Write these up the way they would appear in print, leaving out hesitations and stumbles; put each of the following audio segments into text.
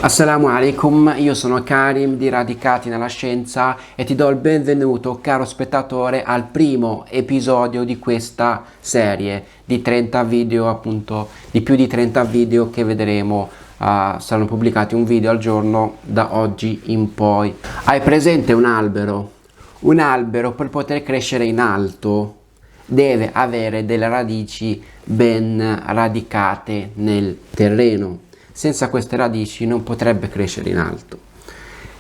Assalamu alaikum, io sono Karim di Radicati nella Scienza e ti do il benvenuto, caro spettatore, al primo episodio di questa serie di 30 video, appunto, di più di 30 video che vedremo. Saranno pubblicati un video al giorno da oggi in poi. Hai presente un albero? Un albero, per poter crescere in alto, deve avere delle radici ben radicate nel terreno. Senza queste radici non potrebbe crescere in alto.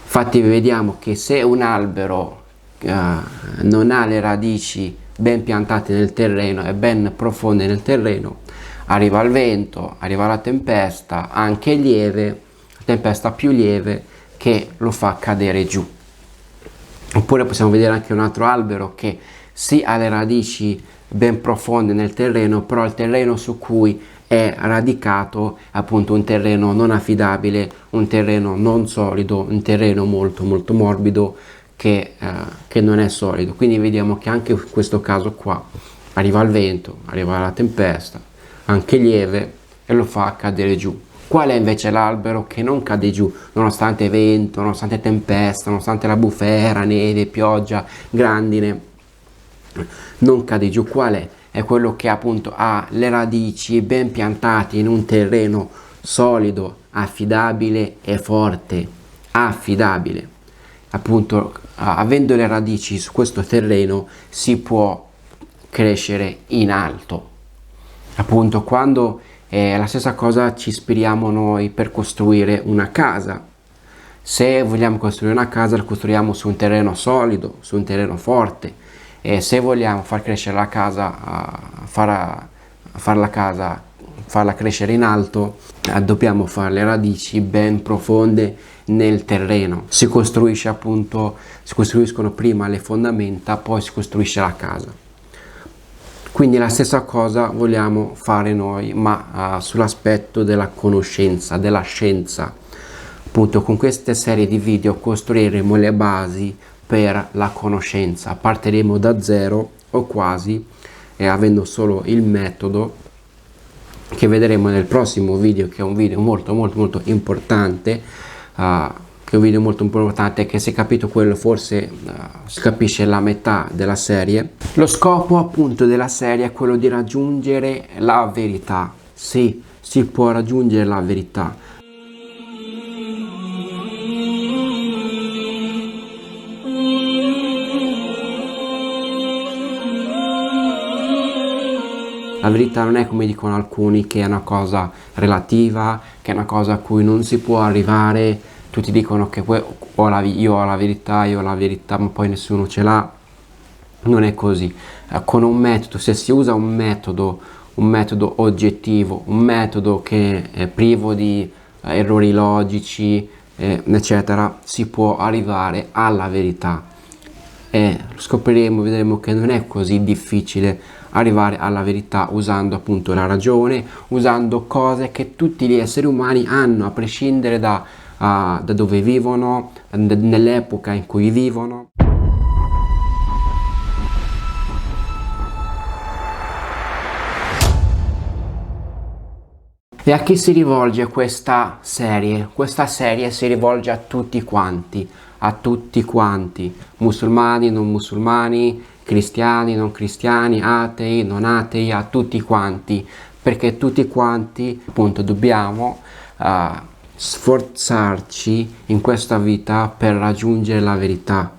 Infatti vediamo che se un albero non ha le radici ben piantate nel terreno e ben profonde nel terreno, arriva il vento, arriva la tempesta, anche lieve, la tempesta più lieve, che lo fa cadere giù. Oppure possiamo vedere anche un altro albero che sì ha le radici ben profonde nel terreno, però il terreno su cui è radicato appunto un terreno non affidabile, un terreno non solido, un terreno molto morbido che non è solido. Quindi vediamo che anche in questo caso qua arriva il vento, arriva la tempesta, anche lieve, e lo fa cadere giù. Qual è invece l'albero che non cade giù nonostante vento, nonostante tempesta, nonostante la bufera, neve, pioggia, grandine? Non cade giù. Qual è? È quello che appunto ha le radici ben piantate in un terreno solido, affidabile e forte. Affidabile. Appunto, avendo le radici su questo terreno si può crescere in alto. Appunto, quando la stessa cosa ci ispiriamo noi per costruire una casa. Se vogliamo costruire una casa, la costruiamo su un terreno solido, su un terreno forte. E se vogliamo far crescere la casa, farla crescere in alto, dobbiamo fare le radici ben profonde nel terreno. Si costruiscono prima le fondamenta, poi si costruisce la casa. Quindi la stessa cosa vogliamo fare noi, ma sull'aspetto della conoscenza, della scienza. Appunto, con queste serie di video costruiremo le basi per la conoscenza. Partiremo da zero o quasi, e avendo solo il metodo che vedremo nel prossimo video, che è un video molto importante, che è un video molto importante, che se capito quello forse si capisce la metà della serie. Lo scopo appunto della serie è quello di raggiungere la verità. Sì, si può raggiungere la verità. La verità non è, come dicono alcuni, che è una cosa relativa, che è una cosa a cui non si può arrivare. Tutti dicono che io ho la verità, ma poi nessuno ce l'ha. Non è così. Con un metodo, se si usa un metodo oggettivo, un metodo che è privo di errori logici, eccetera, si può arrivare alla verità. E scopriremo, vedremo che non è così difficile arrivare alla verità usando appunto la ragione, usando cose che tutti gli esseri umani hanno, a prescindere da dove vivono, nell'epoca in cui vivono. E a chi si rivolge questa serie? Questa serie si rivolge a tutti quanti, musulmani, non musulmani, cristiani, non cristiani, atei, non atei, a tutti quanti, perché tutti quanti appunto dobbiamo sforzarci in questa vita per raggiungere la verità,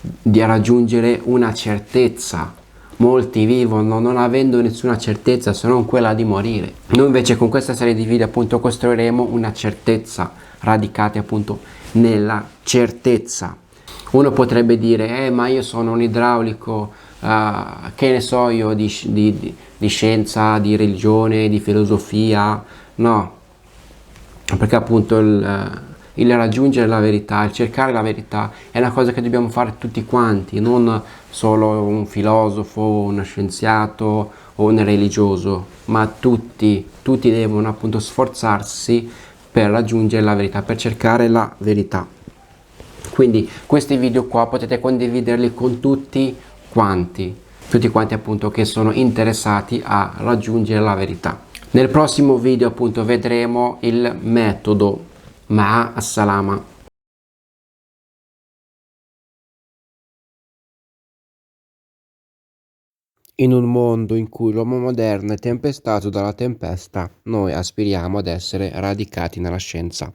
di raggiungere una certezza. Molti vivono non avendo nessuna certezza se non quella di morire. Noi invece con questa serie di video appunto costruiremo una certezza, radicate appunto nella certezza. Uno potrebbe dire ma io sono un idraulico, che ne so io di scienza, di religione, di filosofia. No, perché appunto il raggiungere la verità, il cercare la verità è una cosa che dobbiamo fare tutti quanti, non solo un filosofo, uno scienziato o un religioso, ma tutti devono appunto sforzarsi per raggiungere la verità, per cercare la verità. Quindi questi video qua potete condividerli con tutti quanti appunto che sono interessati a raggiungere la verità. Nel prossimo video appunto vedremo il metodo Ma assalama. In un mondo in cui l'uomo moderno è tempestato dalla tempesta, noi aspiriamo ad essere radicati nella scienza.